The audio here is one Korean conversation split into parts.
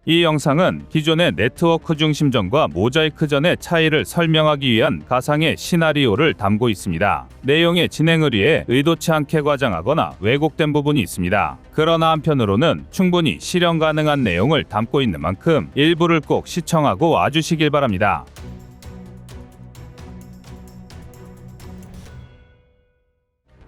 이 영상은 기존의 네트워크 중심전과 모자이크전의 차이를 설명하기 위한 가상의 시나리오를 담고 있습니다. 내용의 진행을 위해 의도치 않게 과장하거나 왜곡된 부분이 있습니다. 그러나 한편으로는 충분히 실현 가능한 내용을 담고 있는 만큼 일부를 꼭 시청하고 와주시길 바랍니다.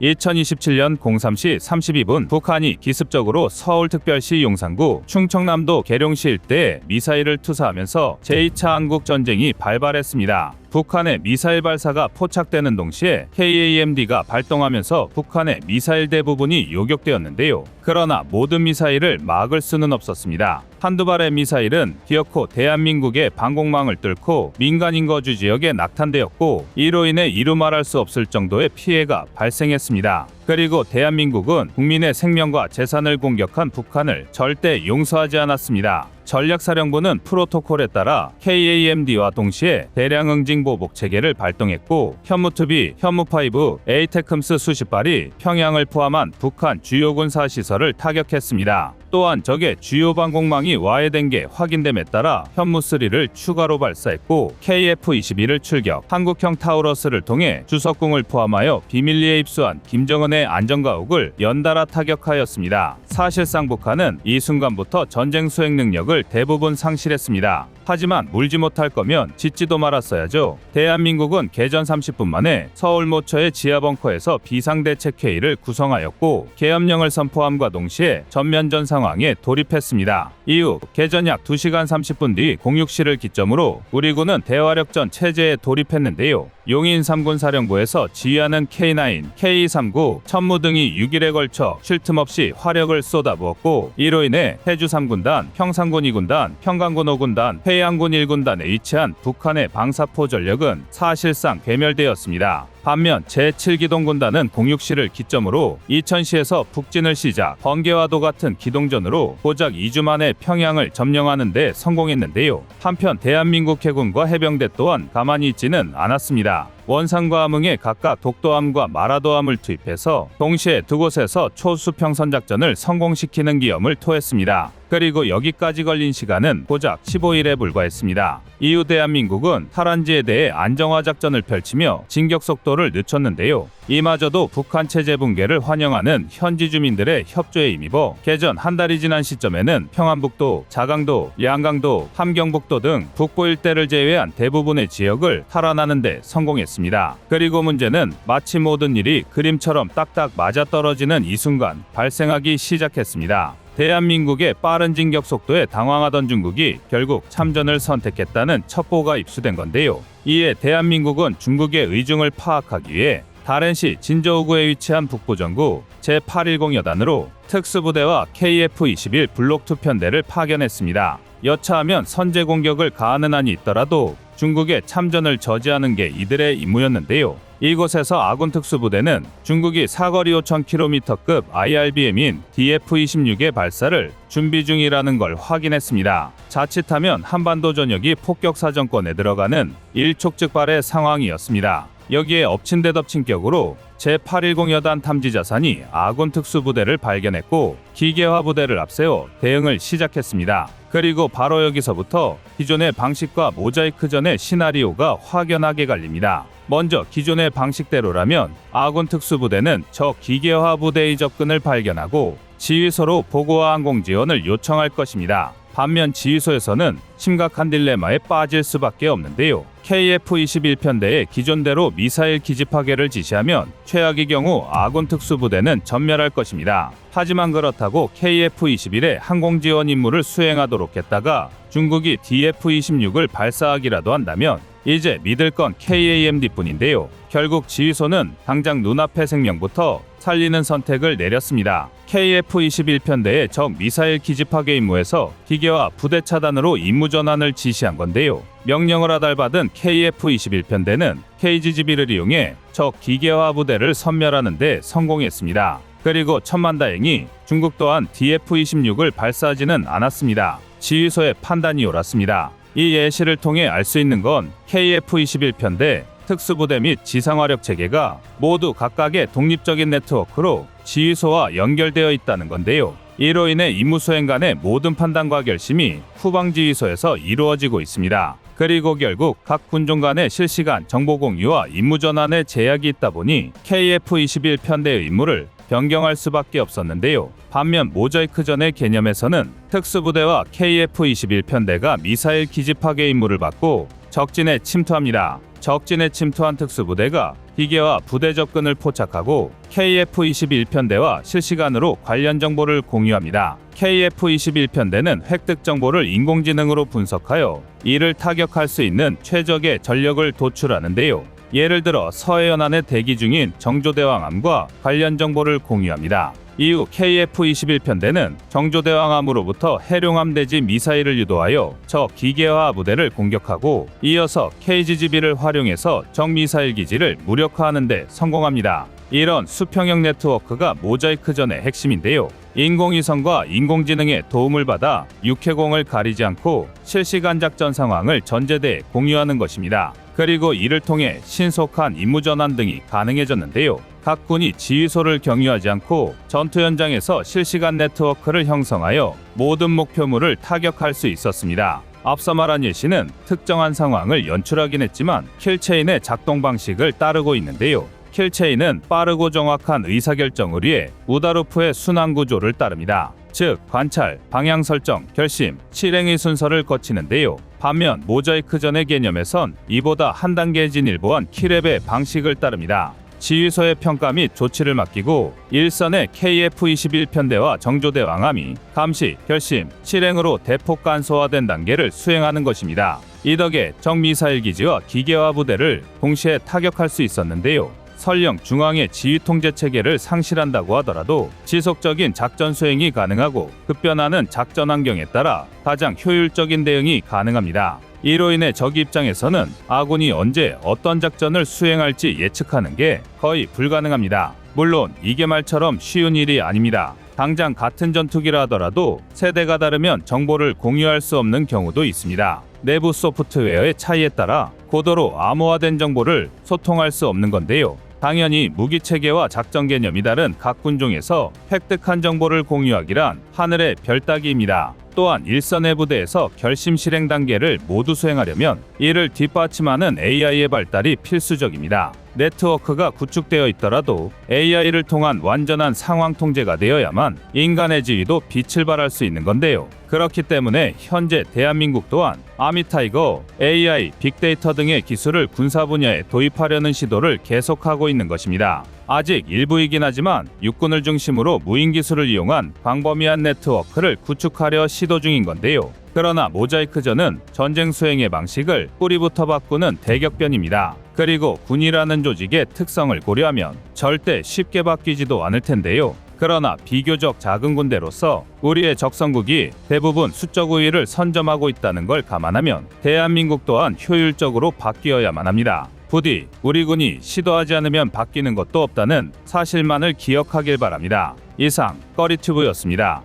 2027년 03시 32분 북한이 기습적으로 서울특별시 용산구, 충청남도 계룡시 일대에 미사일을 투사하면서 제2차 한국전쟁이 발발했습니다. 북한의 미사일 발사가 포착되는 동시에 KAMD가 발동하면서 북한의 미사일 대부분이 요격되었는데요. 그러나 모든 미사일을 막을 수는 없었습니다. 한두 발의 미사일은 기어코 대한민국의 방공망을 뚫고 민간인 거주 지역에 낙탄되었고, 이로 인해 이루 말할 수 없을 정도의 피해가 발생했습니다. 그리고 대한민국은 국민의 생명과 재산을 공격한 북한을 절대 용서하지 않았습니다. 전략사령부는 프로토콜에 따라 KAMD와 동시에 대량 응징 보복 체계를 발동했고, 현무2B, 현무5, 에이테크스 수십 발이 평양을 포함한 북한 주요 군사 시설을 타격했습니다. 또한 적의 주요 방공망이 와해된 게 확인됨에 따라 현무3를 추가로 발사했고, KF-21을 출격, 한국형 타우러스를 통해 주석궁을 포함하여 비밀리에 입수한 김정은의 안전가옥을 연달아 타격하였습니다. 사실상 북한은 이 순간부터 전쟁 수행 능력을 대부분 상실했습니다. 하지만 물지 못할 거면 짓지도 말았어야죠. 대한민국은 개전 30분 만에 서울 모처의 지하벙커에서 비상대책회의를 구성하였고, 계엄령을 선포함과 동시에 전면전 상황에 돌입했습니다. 이후 개전 약 2시간 30분 뒤 06시를 기점으로 우리 군은 대화력전 체제에 돌입했는데요. 용인 3군 사령부에서 지휘하는 K9, K39, 천무 등이 6일에 걸쳐 쉴 틈 없이 화력을 쏟아부었고, 이로 인해 해주 3군단, 평상군 2군단, 평강군 5군단, 해양군 1군단에 위치한 북한의 방사포 전력은 사실상 괴멸되었습니다. 반면 제7기동군단은 06시를 기점으로 이천시에서 북진을 시작, 번개와도 같은 기동전으로 고작 2주 만에 평양을 점령하는 데 성공했는데요. 한편 대한민국 해군과 해병대 또한 가만히 있지는 않았습니다. 원산과 함흥에 각각 독도함과 마라도함을 투입해서 동시에 두 곳에서 초수평선 작전을 성공시키는 기염을 토했습니다. 그리고 여기까지 걸린 시간은 고작 15일에 불과했습니다. 이후 대한민국은 탈환지에 대해 안정화 작전을 펼치며 진격 속도를 늦췄는데요. 이마저도 북한 체제 붕괴를 환영하는 현지 주민들의 협조에 힘입어 개전 한 달이 지난 시점에는 평안북도, 자강도, 양강도, 함경북도 등 북부 일대를 제외한 대부분의 지역을 탈환하는 데 성공했습니다. 그리고 문제는 마치 모든 일이 그림처럼 딱딱 맞아떨어지는 이 순간 발생하기 시작했습니다. 대한민국의 빠른 진격 속도에 당황하던 중국이 결국 참전을 선택했다는 첩보가 입수된 건데요. 이에 대한민국은 중국의 의중을 파악하기 위해 다롄시 진저우구에 위치한 북부전구 제810 여단으로 특수부대와 KF-21 블록2 편대를 파견했습니다. 여차하면 선제 공격을 가하는 한이 있더라도 중국의 참전을 저지하는 게 이들의 임무였는데요. 이곳에서 아군 특수부대는 중국이 사거리 5,000km급 IRBM인 DF-26의 발사를 준비 중이라는 걸 확인했습니다. 자칫하면 한반도 전역이 폭격사정권에 들어가는 일촉즉발의 상황이었습니다. 여기에 엎친 데 덮친 격으로 제810 여단 탐지자산이 아군 특수부대를 발견했고, 기계화 부대를 앞세워 대응을 시작했습니다. 그리고 바로 여기서부터 기존의 방식과 모자이크전의 시나리오가 확연하게 갈립니다. 먼저 기존의 방식대로라면 아군 특수부대는 적 기계화 부대의 접근을 발견하고 지휘소로 보고와 항공 지원을 요청할 것입니다. 반면 지휘소에서는 심각한 딜레마에 빠질 수밖에 없는데요. KF-21편대의 기존대로 미사일 기지 파괴를 지시하면 최악의 경우 아군 특수부대는 전멸할 것입니다. 하지만 그렇다고 KF-21의 항공 지원 임무를 수행하도록 했다가 중국이 DF-26을 발사하기라도 한다면 이제 믿을 건 KAMD뿐인데요. 결국 지휘소는 당장 눈앞의 생명부터 살리는 선택을 내렸습니다. KF-21편대의 적 미사일 기지 파괴 임무에서 기계화 부대 차단으로 임무 전환을 지시한 건데요. 명령을 하달받은 KF-21편대는 KGGB를 이용해 적 기계화 부대를 섬멸하는 데 성공했습니다. 그리고 천만다행히 중국 또한 DF-26을 발사하지는 않았습니다. 지휘소의 판단이 옳았습니다. 이 예시를 통해 알 수 있는 건 KF-21편대, 특수부대 및 지상화력 체계가 모두 각각의 독립적인 네트워크로 지휘소와 연결되어 있다는 건데요. 이로 인해 임무 수행 간의 모든 판단과 결심이 후방지휘소에서 이루어지고 있습니다. 그리고 결국 각 군종 간의 실시간 정보 공유와 임무 전환에 제약이 있다 보니 KF-21 편대의 임무를 변경할 수밖에 없었는데요. 반면 모자이크전의 개념에서는 특수부대와 KF-21 편대가 미사일 기지 파괴 임무를 받고 적진에 침투합니다. 적진에 침투한 특수부대가 기계와 부대 접근을 포착하고 KF-21 편대와 실시간으로 관련 정보를 공유합니다. KF-21 편대는 획득 정보를 인공지능으로 분석하여 이를 타격할 수 있는 최적의 전력을 도출하는데요. 예를 들어 서해연안에 대기 중인 정조대왕함과 관련 정보를 공유합니다. 이후 KF-21 편대는 정조대왕함으로부터 해룡함 대지 미사일을 유도하여 적 기계화 부대를 공격하고 이어서 KGGB를 활용해서 적 미사일 기지를 무력화하는 데 성공합니다. 이런 수평형 네트워크가 모자이크전의 핵심인데요. 인공위성과 인공지능의 도움을 받아 육해공을 가리지 않고 실시간 작전 상황을 전제대에 공유하는 것입니다. 그리고 이를 통해 신속한 임무 전환 등이 가능해졌는데요. 각 군이 지휘소를 경유하지 않고 전투 현장에서 실시간 네트워크를 형성하여 모든 목표물을 타격할 수 있었습니다. 앞서 말한 예시는 특정한 상황을 연출하긴 했지만 킬체인의 작동 방식을 따르고 있는데요. 킬체인은 빠르고 정확한 의사결정을 위해 우다루프의 순환 구조를 따릅니다. 즉, 관찰, 방향 설정, 결심, 실행의 순서를 거치는데요. 반면 모자이크전의 개념에선 이보다 한 단계 진일보한 킬랩의 방식을 따릅니다. 지휘소의 평가 및 조치를 맡기고 일선의 KF-21 편대와 정조대왕함이 감시, 결심, 실행으로 대폭 간소화된 단계를 수행하는 것입니다. 이 덕에 적 미사일 기지와 기계화 부대를 동시에 타격할 수 있었는데요. 설령 중앙의 지휘 통제 체계를 상실한다고 하더라도 지속적인 작전 수행이 가능하고 급변하는 작전 환경에 따라 가장 효율적인 대응이 가능합니다. 이로 인해 적 입장에서는 아군이 언제 어떤 작전을 수행할지 예측하는 게 거의 불가능합니다. 물론 이게 말처럼 쉬운 일이 아닙니다. 당장 같은 전투기라 하더라도 세대가 다르면 정보를 공유할 수 없는 경우도 있습니다. 내부 소프트웨어의 차이에 따라 고도로 암호화된 정보를 소통할 수 없는 건데요. 당연히 무기 체계와 작전 개념이 다른 각 군종에서 획득한 정보를 공유하기란 하늘의 별 따기입니다. 또한 일선의 부대에서 결심 실행 단계를 모두 수행하려면 이를 뒷받침하는 AI의 발달이 필수적입니다. 네트워크가 구축되어 있더라도 AI를 통한 완전한 상황 통제가 되어야만 인간의 지위도 빛을 발할 수 있는 건데요. 그렇기 때문에 현재 대한민국 또한 아미타이거, AI, 빅데이터 등의 기술을 군사 분야에 도입하려는 시도를 계속하고 있는 것입니다. 아직 일부이긴 하지만 육군을 중심으로 무인 기술을 이용한 광범위한 네트워크를 구축하려 시도 중인 건데요. 그러나 모자이크전은 전쟁 수행의 방식을 뿌리부터 바꾸는 대격변입니다. 그리고 군이라는 조직의 특성을 고려하면 절대 쉽게 바뀌지도 않을 텐데요. 그러나 비교적 작은 군대로서 우리의 적성국이 대부분 수적 우위를 선점하고 있다는 걸 감안하면 대한민국 또한 효율적으로 바뀌어야만 합니다. 부디 우리 군이 시도하지 않으면 바뀌는 것도 없다는 사실만을 기억하길 바랍니다. 이상 꺼리튜브였습니다.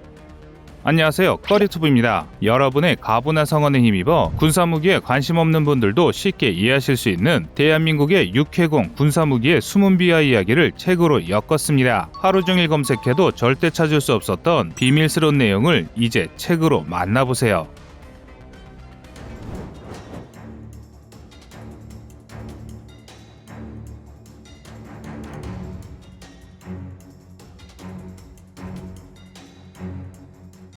안녕하세요, 꺼리튜브입니다. 여러분의 가부나 성원에 힘입어 군사무기에 관심 없는 분들도 쉽게 이해하실 수 있는 대한민국의 육해공 군사무기의 숨은 비하 이야기를 책으로 엮었습니다. 하루 종일 검색해도 절대 찾을 수 없었던 비밀스러운 내용을 이제 책으로 만나보세요.